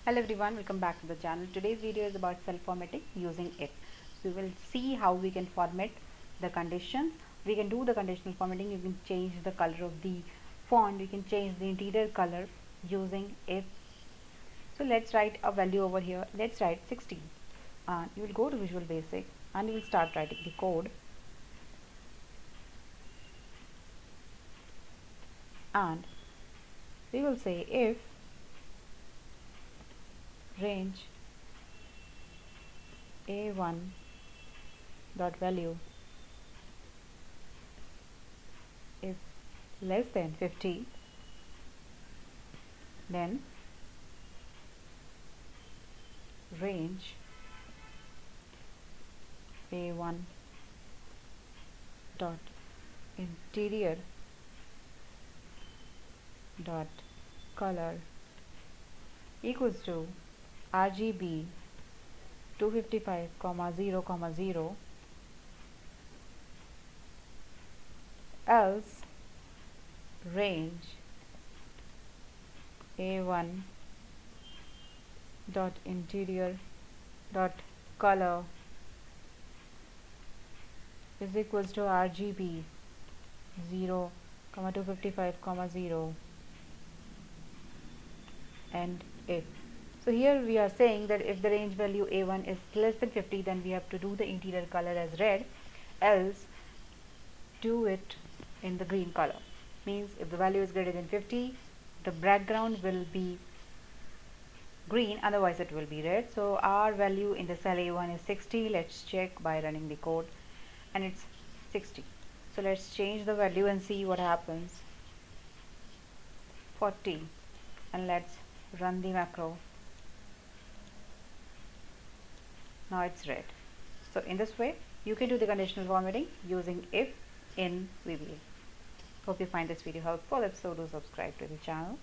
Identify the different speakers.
Speaker 1: Hello everyone, welcome back to the channel. Today's video is about cell formatting using if. So we will see how we can format the conditions. We can do the conditional formatting. You can change the color of the font. You can change the interior color using if. So let's write a value over here. Let's write 16. And you will go to Visual Basic and you will start writing the code. And we will say if range a1 dot value is less than 50, then range a1 dot interior dot color equals to RGB 255,0,0, else range a1 dot interior dot color is equals to RGB 0,255,000 and if. So here we are saying that if the range value a1 is less than 50, then we have to do the interior color as red, else do it in the green color. Means if the value is greater than 50, the background will be green, otherwise it will be red. So our value in the cell a1 is 60. Let's check by running the code, and it's 60. So let's change the value and see what happens. 40, and let's run the macro. Now it's red. So in this way you can do the conditional formatting using if in VBA. Hope you find this video helpful. If so, do subscribe to the channel.